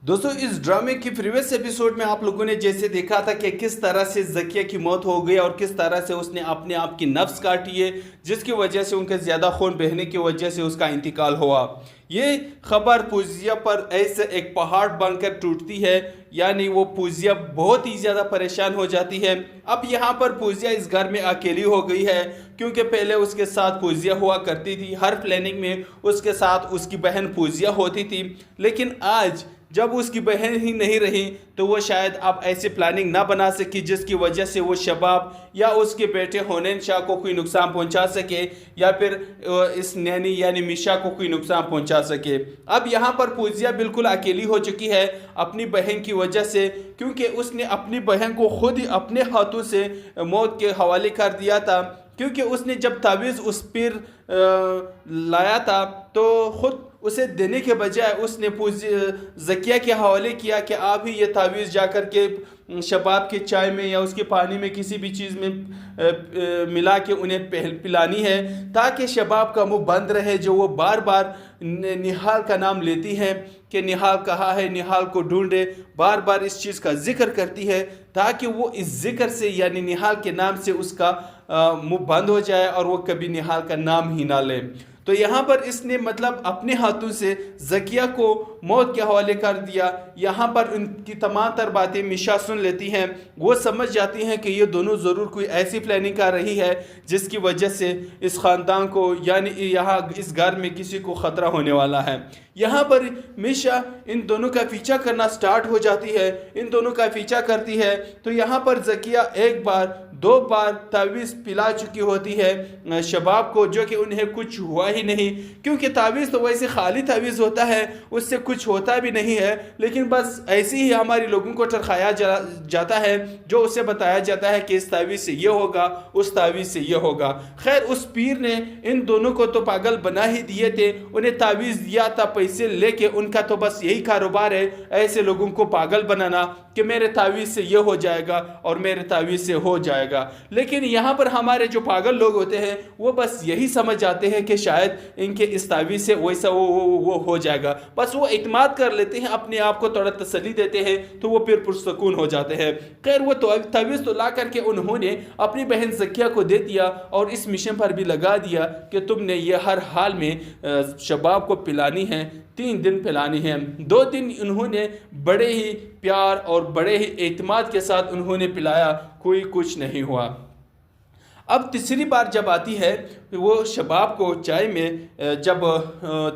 दोस्तों इस ड्रामे की प्रीवियस एपिसोड में आप लोगों ने जैसे देखा था कि किस तरह से ज़किया की मौत हो गई और किस तरह से उसने अपने आप की नफ्स काटी है, जिसकी वजह से उनके ज़्यादा खून बहने की वजह से उसका इंतकाल हुआ। ये खबर पूजिया पर ऐसे एक पहाड़ बनकर टूटती है, यानी वो पूजिया बहुत ही ज़्यादा परेशान हो जाती है। अब यहाँ पर पूजिया इस घर में अकेली हो गई है, क्योंकि पहले उसके साथ पूजिया हुआ करती थी। हर प्लानिंग में उसके साथ उसकी बहन पूजिया होती थी, लेकिन आज जब उसकी बहन ही नहीं रही तो वो शायद अब ऐसी प्लानिंग ना बना सकी जिसकी वजह से वो शबाब या उसके बेटे होनेन शाह को कोई नुकसान पहुंचा सके या फिर इस नैनी यानी मिशा को कोई नुकसान पहुंचा सके। अब यहाँ पर पूजिया बिल्कुल अकेली हो चुकी है अपनी बहन की वजह से, क्योंकि उसने अपनी बहन को खुद ही अपने हाथों से मौत के हवाले कर दिया था। क्योंकि उसने जब तावीज़ उस पर लाया था तो खुद उसे देने के बजाय उसने ज़किया के हवाले किया कि आप ही ये तावीज़ जाकर के शबाब के चाय में या उसके पानी में किसी भी चीज़ में मिला के उन्हें पिलानी है, ताकि शबाब का मुंह बंद रहे, जो वो बार बार निहाल का नाम लेती है कि निहाल कहाँ है, निहाल को ढूंढे, बार बार इस चीज़ का जिक्र करती है, ताकि वो इस जिक्र से यानी निहाल के नाम से उसका मुंह बंद हो जाए और वो कभी निहाल का नाम ही ना ले। तो यहाँ पर इसने मतलब अपने हाथों से ज़किया को मौत के हवाले कर दिया। यहाँ पर उनकी तमाम तर बातें मिशा सुन लेती हैं, वो समझ जाती हैं कि ये दोनों ज़रूर कोई ऐसी प्लानिंग कर रही है जिसकी वजह से इस ख़ानदान को यानी यहाँ इस घर में किसी को ख़तरा होने वाला है। यहाँ पर मिशा इन दोनों का पीछा करना स्टार्ट हो जाती है, इन दोनों का पीछा करती है। तो यहाँ पर ज़किया एक बार दो बार तावीज़ पिला चुकी होती है शबाब को, जो कि उन्हें कुछ हुआ ही नहीं, क्योंकि तावीज़ तो वैसे खाली तावीज़ होता है, उससे कुछ होता भी नहीं है, लेकिन बस ऐसे ही हमारे लोगों को टरखाया जाता है, जो उसे बताया जाता है कि इस तावीज़ से ये होगा, उस तावीज़ से ये होगा। खैर उस पीर ने इन दोनों को तो पागल बना ही दिए थे, उन्हें तावीज़ दिया था पैसे लेके, उनका तो बस यही कारोबार है ऐसे लोगों को पागल बनाना कि मेरे तावीज़ से ये हो जाएगा और मेरे तावीज़ से हो जाएगा। लेकिन यहाँ पर हमारे जो पागल लोग होते हैं वो बस यही समझ जाते हैं कि शायद इनके इस तावीज़ से वैसा वो हो जाएगा, बस वो इत्माद कर लेते हैं, अपने आप को थोड़ा तसल्ली देते हैं, तो वो फिर पुरसकून हो जाते हैं। खैर वो तावीज़ तो ला करके उन्होंने अपनी बहन ज़किया को दे दिया और इस मिशन पर भी लगा दिया कि तुमने ये हर हाल में शबाब को पिलानी है, 3 दिन पिलानी है। 2 दिन उन्होंने बड़े ही प्यार और बड़े ही एतमाद के साथ उन्होंने पिलाया, कोई कुछ नहीं हुआ। अब तीसरी बार जब आती है वो शबाब को चाय में जब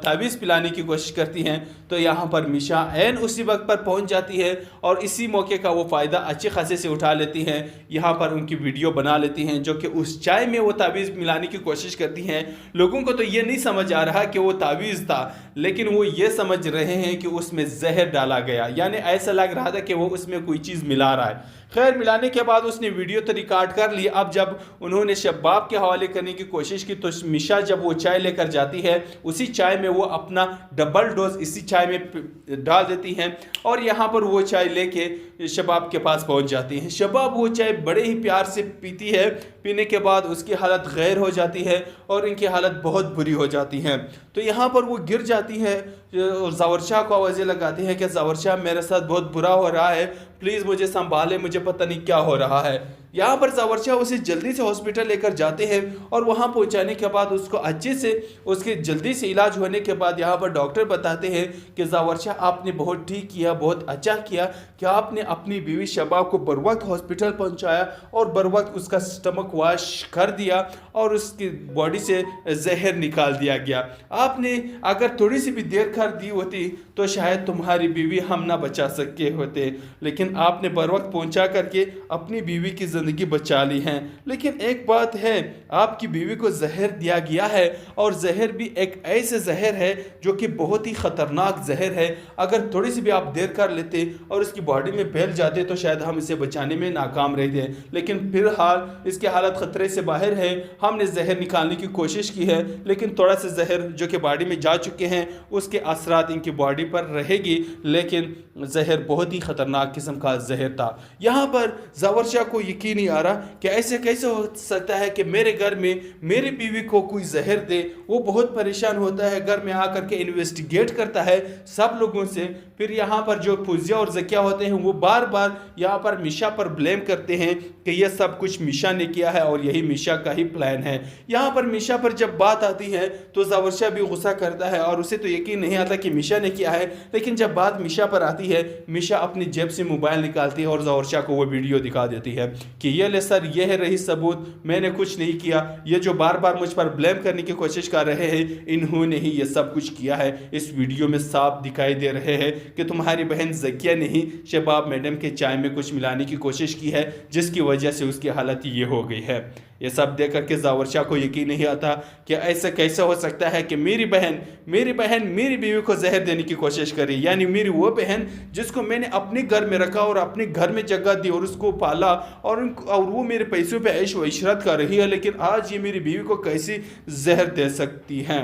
तावीज़ पिलाने की कोशिश करती हैं, तो यहाँ पर मिशा ऐन उसी वक्त पर पहुँच जाती है और इसी मौके का वो फ़ायदा अच्छे खासे से उठा लेती हैं। यहाँ पर उनकी वीडियो बना लेती हैं जो कि उस चाय में वो तावीज़ मिलाने की कोशिश करती हैं। लोगों को तो ये नहीं समझ आ रहा कि वो तावीज़ था, लेकिन वो ये समझ रहे हैं कि उसमें जहर डाला गया, यानी ऐसा लग रहा था कि वो उसमें कोई चीज़ मिला रहा है। खैर मिलाने के बाद उसने वीडियो तो रिकॉर्ड कर ली। अब जब उन्होंने शबाब के हवाले करने की कोशिश की तो मिशा जब वो चाय लेकर जाती है, उसी चाय में वो अपना डबल डोज इसी चाय में डाल देती हैं और यहाँ पर वो चाय लेके शबाब के पास पहुँच जाती हैं। शबाब वो चाय बड़े ही प्यार से पीती है, पीने के बाद उसकी हालत गैर हो जाती है और इनकी हालत बहुत बुरी हो जाती है। तो यहाँ पर वो गिर जाती है और ज़ावर शाह को आवाज़ें लगाती हैं कि ज़ावर शाह मेरे साथ बहुत बुरा हो रहा है, प्लीज़ मुझे संभाले, मुझे पता नहीं क्या हो रहा है। यहाँ पर ज़ावर शाह उसे जल्दी से हॉस्पिटल लेकर जाते हैं और वहाँ पहुँचाने के बाद उसको अच्छे से उसके जल्दी से इलाज होने के बाद यहाँ पर डॉक्टर बताते हैं कि ज़ावर शाह आपने बहुत ठीक किया, बहुत अच्छा किया कि आपने अपनी बीवी शबाब को बर वक्त हॉस्पिटल पहुँचाया और बर वक्त उसका स्टमक वॉश कर दिया और उसकी बॉडी से जहर निकाल दिया गया। आपने अगर थोड़ी सी भी देर कर दी होती तो शायद तुम्हारी बीवी हम ना बचा सके होते, लेकिन आपने बर वक्त पहुँचा करके अपनी बीवी की ज़िंदगी बचा ली है। लेकिन एक बात है, आपकी बीवी को जहर दिया गया है और जहर भी एक ऐसे जहर है जो कि बहुत ही ख़तरनाक जहर है। अगर थोड़ी सी भी आप देर कर लेते और इसकी बॉडी में फैल जाते तो शायद हम इसे बचाने में नाकाम रहते, लेकिन फिलहाल इसकी हालत ख़तरे से बाहर है। हमने जहर निकालने की कोशिश की है, लेकिन थोड़ा सा जहर जो कि बॉडी में जा चुके हैं उसके असरात इनकी बॉडी पर रहेगी, लेकिन जहर बहुत ही ख़तरनाक किस्म का जहर था। यहाँ पर ज़ावर शाह को यकीन यकीन नहीं आ रहा कि ऐसे कैसे हो सकता है कि मेरे घर में मेरी बीवी को कोई जहर दे। वो बहुत परेशान होता है, घर में आकर के इन्वेस्टिगेट करता है सब लोगों से। फिर यहाँ पर जो फौजिया और ज़किया होते हैं वो बार बार यहाँ पर मिशा पर ब्लेम करते हैं कि यह सब कुछ मिशा ने किया है और यही मिशा का ही प्लान है। यहाँ पर मिशा पर जब बात आती है तो जावर शाह भी गुस्सा करता है और उसे तो यकीन नहीं आता कि मिशा ने किया है। लेकिन जब बात मिशा पर आती है, मिशा अपनी जेब से मोबाइल निकालती है और जावर शाह को वो वीडियो दिखा देती है कि ये ले सर, ये है रही सबूत, मैंने कुछ नहीं किया। ये जो बार बार मुझ पर ब्लेम करने की कोशिश कर रहे हैं, इन्होंने ही ये सब कुछ किया है। इस वीडियो में साफ दिखाई दे रहे हैं कि तुम्हारी बहन ज़किया ने ही शबाब मैडम के चाय में कुछ मिलाने की कोशिश की है, जिसकी वजह से उसकी हालत ये हो गई है। ये सब देख करके जावर शाह को यकीन नहीं आता कि ऐसा कैसे हो सकता है कि मेरी बहन मेरी बीवी को जहर देने की कोशिश करी। यानी मेरी वो बहन जिसको मैंने अपने घर में रखा और अपने घर में जगह दी और उसको पाला और वो मेरे पैसों पे ऐश व इशरत कर रही है, लेकिन आज ये मेरी बीवी को कैसी जहर दे सकती हैं।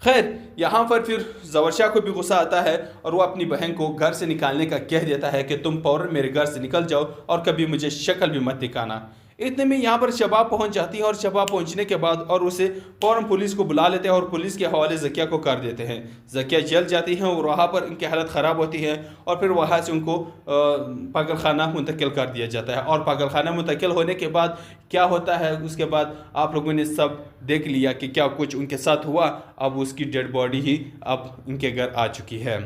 खैर, यहाँ पर फिर जावर शाह को भी गुस्सा आता है और वो अपनी बहन को घर से निकालने का कह देता है कि तुम फौरन मेरे घर से निकल जाओ और कभी मुझे शक्ल भी मत दिखाना। इतने में यहाँ पर शबाब पहुँच जाती है और शबाब पहुँचने के बाद और उसे फ़ौरन पुलिस को बुला लेते हैं और पुलिस के हवाले ज़किया को कर देते हैं। ज़किया जल जाती हैं और वहाँ पर उनकी हालत ख़राब होती है और फिर वहाँ से उनको पागल खाना मुंतकिल कर दिया जाता है। और पागल खाना मुंतकिल होने के बाद क्या होता है, उसके बाद आप लोगों ने सब देख लिया कि क्या कुछ उनके साथ हुआ। अब उसकी डेड बॉडी ही अब उनके घर आ चुकी है।